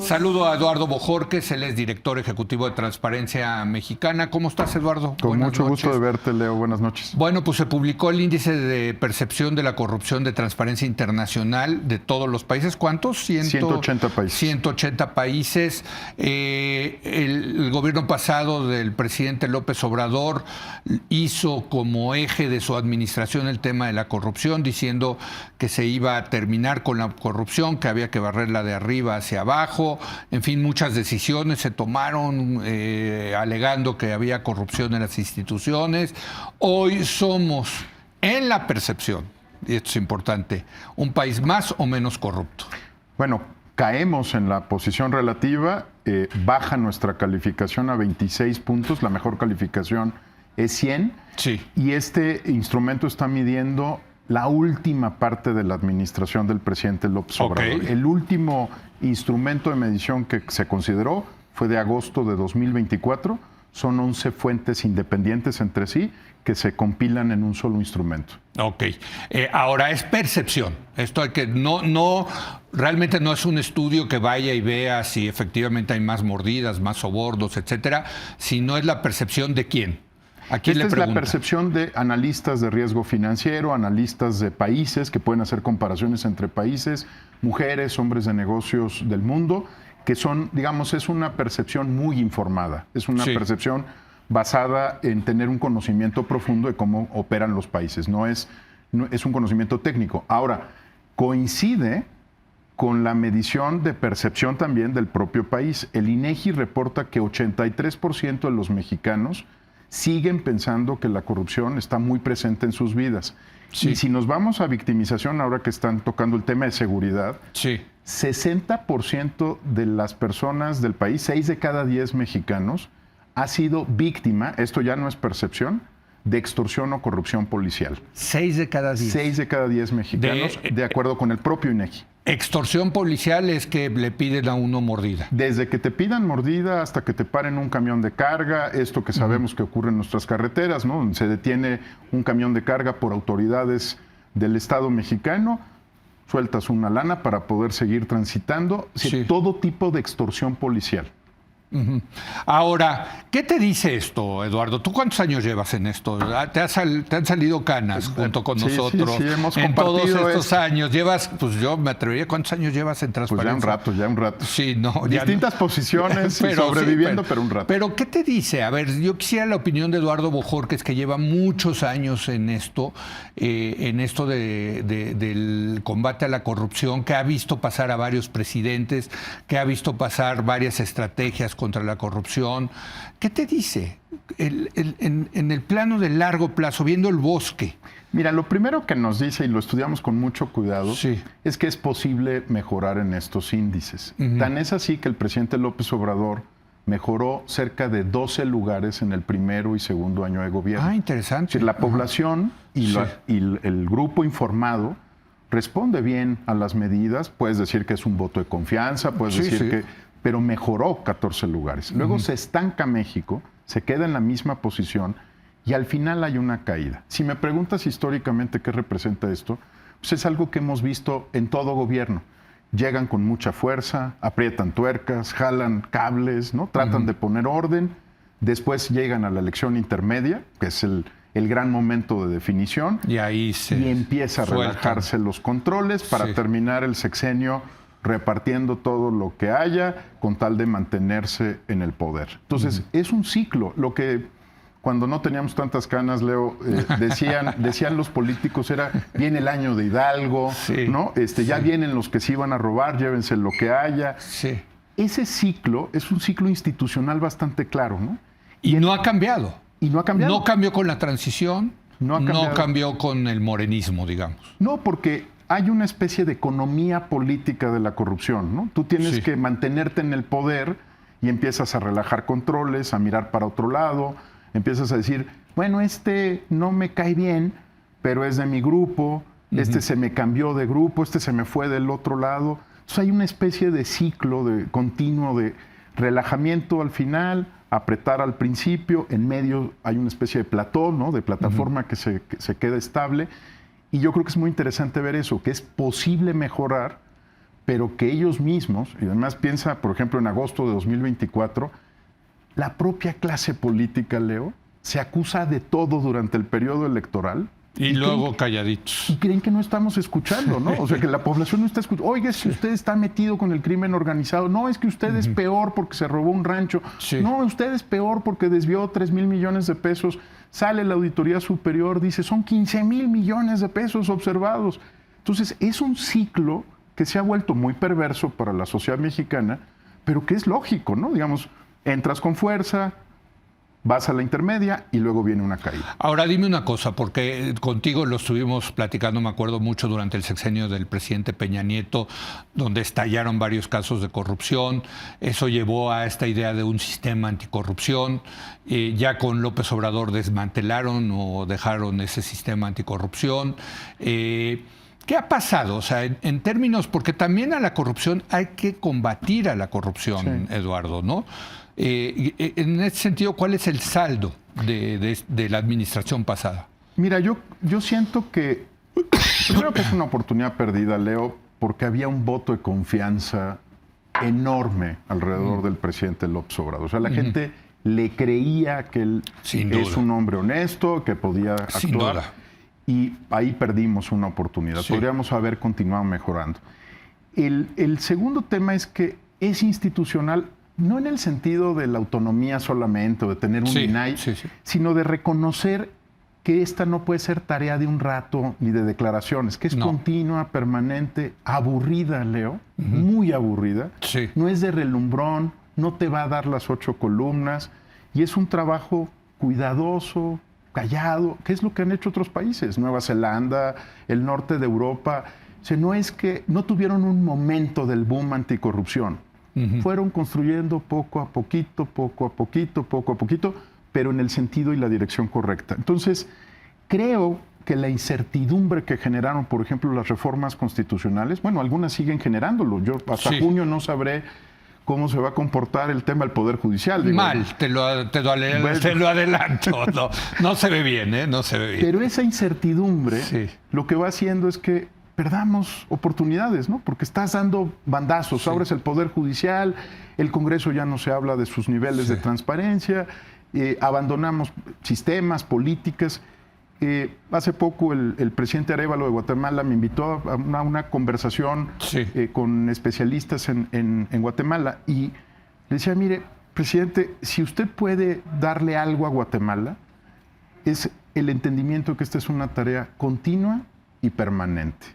Saludo a Eduardo Bojorquez, él es director ejecutivo de Transparencia Mexicana. ¿Cómo estás, Eduardo? Con mucho gusto de verte, Leo. Buenas noches. Bueno, pues se publicó el índice de percepción de la corrupción de Transparencia Internacional de todos los países. ¿Cuántos? 180 países. 180 países. El gobierno pasado del presidente López Obrador hizo como eje de su administración el tema de la corrupción, diciendo que se iba a terminar con la corrupción, que había que barrerla de arriba hacia abajo. En fin, muchas decisiones se tomaron alegando que había corrupción en las instituciones. Hoy somos, en la percepción, y esto es importante, un país más o menos corrupto. Bueno, caemos en la posición relativa, baja nuestra calificación a 26 puntos, la mejor calificación es 100. Sí. Y este instrumento está midiendo la última parte de la administración del presidente López Obrador. Okay. El último instrumento de medición que se consideró fue de agosto de 2024. Son 11 fuentes independientes entre sí que se compilan en un solo instrumento. Ok. Ahora, es percepción. Esto hay que realmente no es un estudio que vaya y vea si efectivamente hay más mordidas, más sobornos, etcétera, sino es la percepción de quién. ¿A quién le pregunta? Esta es la percepción de analistas de riesgo financiero, analistas de países que pueden hacer comparaciones entre países, mujeres, hombres de negocios del mundo, que son, digamos, es una percepción muy informada. Es una percepción basada en tener un conocimiento profundo de cómo operan los países. No es un conocimiento técnico. Ahora, coincide con la medición de percepción también del propio país. El INEGI reporta que 83% de los mexicanos siguen pensando que la corrupción está muy presente en sus vidas. Sí. Y si nos vamos a victimización, ahora que están tocando el tema de seguridad, 60% de las personas del país, 6 de cada 10 mexicanos, ha sido víctima, esto ya no es percepción, de extorsión o corrupción policial. 6 de cada 10. 6 de cada 10 mexicanos, de acuerdo con el propio INEGI. Extorsión policial es que le piden a uno mordida. Desde que te pidan mordida hasta que te paren un camión de carga, esto que sabemos que ocurre en nuestras carreteras, ¿no? Se detiene un camión de carga por autoridades del Estado mexicano, sueltas una lana para poder seguir transitando. Todo tipo de extorsión policial. Ahora, ¿qué te dice esto, Eduardo? ¿Tú cuántos años llevas en esto? ¿Te han salido canas junto con nosotros? Sí, hemos en todos estos esto. años. Llevas, pues yo me atrevería, ¿cuántos años llevas en Transparencia? Pues ya un rato. Sí, no. Distintas posiciones, pero, sobreviviendo, pero un rato. Pero, ¿qué te dice? A ver, yo quisiera la opinión de Eduardo Bojorquez, que lleva muchos años en esto del combate a la corrupción, que ha visto pasar a varios presidentes, que ha visto pasar varias estrategias contra la corrupción. ¿Qué te dice en el plano de largo plazo, viendo el bosque? Mira, lo primero que nos dice, y lo estudiamos con mucho cuidado, es que es posible mejorar en estos índices. Tan es así que el presidente López Obrador mejoró cerca de 12 lugares en el primero y segundo año de gobierno. Ah, interesante. Es decir, la población y el grupo informado responde bien a las medidas. Puedes decir que es un voto de confianza, puedes decir que... pero mejoró 14 lugares. Luego se estanca México, se queda en la misma posición y al final hay una caída. Si me preguntas históricamente qué representa esto, pues es algo que hemos visto en todo gobierno. Llegan con mucha fuerza, aprietan tuercas, jalan cables, ¿no? Tratan de poner orden, después llegan a la elección intermedia, que es el gran momento de definición, y ahí y empieza a relajarse los controles para terminar el sexenio repartiendo todo lo que haya con tal de mantenerse en el poder. Entonces, es un ciclo. Lo que cuando no teníamos tantas canas, Leo, decían los políticos, viene el año de Hidalgo, ¿no? Ya vienen los que se iban a robar, llévense lo que haya. Ese ciclo es un ciclo institucional bastante claro, ¿no? Y no ha cambiado. Y no ha cambiado. No cambió con la transición, no cambió con el morenismo, digamos. No, porque hay una especie de economía política de la corrupción, ¿no? Tú tienes que mantenerte en el poder y empiezas a relajar controles, a mirar para otro lado, empiezas a decir, bueno, no me cae bien, pero es de mi grupo, se me cambió de grupo, se me fue del otro lado. Entonces hay una especie de ciclo continuo de relajamiento al final, apretar al principio, en medio hay una especie de plató, ¿no? De plataforma que se queda estable. Y yo creo que es muy interesante ver eso, que es posible mejorar pero que ellos mismos, y además piensa, por ejemplo, en agosto de 2024, la propia clase política, Leo, se acusa de todo durante el periodo electoral. Y luego calladitos. Y creen que no estamos escuchando, ¿no? O sea, que la población no está escuchando. Oiga, si usted está metido con el crimen organizado. No, es que usted es peor porque se robó un rancho. Sí. No, usted es peor porque desvió 3,000 millones de pesos. Sale la Auditoría Superior, dice, son 15,000 millones de pesos observados. Entonces, es un ciclo que se ha vuelto muy perverso para la sociedad mexicana, pero que es lógico, ¿no? Digamos, entras con fuerza, vas a la intermedia y luego viene una caída. Ahora dime una cosa, porque contigo lo estuvimos platicando, me acuerdo mucho, durante el sexenio del presidente Peña Nieto, donde estallaron varios casos de corrupción. Eso llevó a esta idea de un sistema anticorrupción. Ya con López Obrador desmantelaron o dejaron ese sistema anticorrupción. ¿Qué ha pasado? O sea, en términos, porque también a la corrupción hay que combatir a la corrupción, sí. Eduardo, ¿no? En ese sentido, ¿cuál es el saldo de la administración pasada? Mira, yo siento que primero que es una oportunidad perdida, Leo, porque había un voto de confianza enorme alrededor del presidente López Obrador. O sea, la gente le creía que él es un hombre honesto, que podía actuar. Sin duda. Y ahí perdimos una oportunidad. Sí. Podríamos haber continuado mejorando. El segundo tema es que es institucional, no en el sentido de la autonomía solamente o de tener un INAI, sino de reconocer que esta no puede ser tarea de un rato ni de declaraciones, que es continua, permanente, aburrida, Leo, muy aburrida. Sí. No es de relumbrón, no te va a dar las 8 columnas y es un trabajo cuidadoso, callado, que es lo que han hecho otros países, Nueva Zelanda, el norte de Europa. O sea, no es que no tuvieron un momento del boom anticorrupción. Fueron construyendo poco a poquito, pero en el sentido y la dirección correcta. Entonces, creo que la incertidumbre que generaron, por ejemplo, las reformas constitucionales, bueno, algunas siguen generándolo. Yo hasta junio no sabré cómo se va a comportar el tema del Poder Judicial. Digo, mal, te lo adelanto. No se ve bien, ¿eh? No se ve bien. Pero esa incertidumbre lo que va haciendo es que perdamos oportunidades, ¿no? Porque estás dando bandazos, abres el Poder Judicial, el Congreso ya no se habla de sus niveles de transparencia, abandonamos sistemas, políticas. Hace poco el presidente Arévalo de Guatemala me invitó a una conversación con especialistas en Guatemala y le decía, mire, presidente, si usted puede darle algo a Guatemala, es el entendimiento de que esta es una tarea continua y permanente.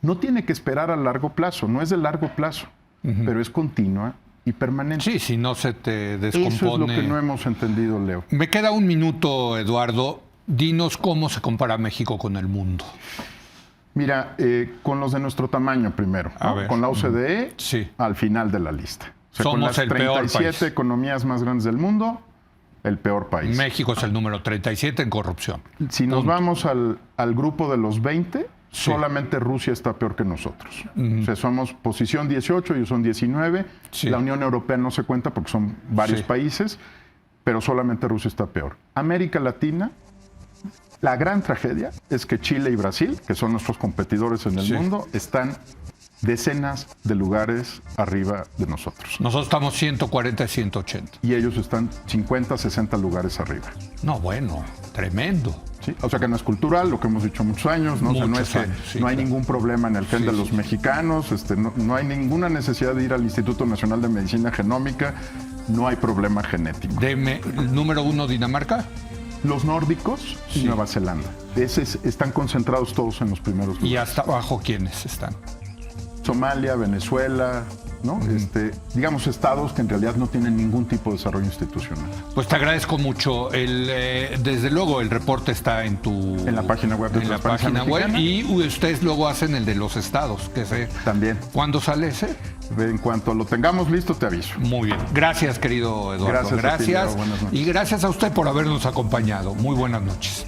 No tiene que esperar a largo plazo, no es de largo plazo, pero es continua y permanente. Sí, si no se te descompone. Eso es lo que no hemos entendido, Leo. Me queda un minuto, Eduardo. Dinos cómo se compara México con el mundo. Mira, con los de nuestro tamaño primero, ¿no? Con la OCDE al final de la lista. O sea, somos el peor país. Con las 37 economías más grandes del mundo, el peor país. México es el número 37 en corrupción. Si nos vamos al grupo de los 20, solamente Rusia está peor que nosotros. O sea, somos posición 18, ellos son 19. La Unión Europea no se cuenta porque son varios países, pero solamente Rusia está peor. América Latina, la gran tragedia es que Chile y Brasil, que son nuestros competidores en el mundo, están decenas de lugares arriba de nosotros. Nosotros estamos 140 y 180. Y ellos están 50, 60 lugares arriba. No, bueno, tremendo. ¿Sí? O sea que no es cultural, lo que hemos dicho muchos años, ¿no? No es que no hay ningún problema en el gen de los mexicanos, no hay ninguna necesidad de ir al Instituto Nacional de Medicina Genómica, no hay problema genético. ¿Número 1 Dinamarca? Los nórdicos y Nueva Zelanda. Están concentrados todos en los primeros lugares. ¿Y hasta abajo quiénes están? Somalia, Venezuela, ¿no? Digamos estados que en realidad no tienen ningún tipo de desarrollo institucional. Pues te agradezco mucho. Desde luego el reporte está en la página web de Transparencia Mexicana. Y ustedes luego hacen el de los estados, que sé. También. ¿Cuándo sale ese? En cuanto lo tengamos listo, te aviso. Muy bien. Gracias, querido Eduardo. Gracias. A ti, Leo. Buenas noches. Y gracias a usted por habernos acompañado. Muy buenas noches.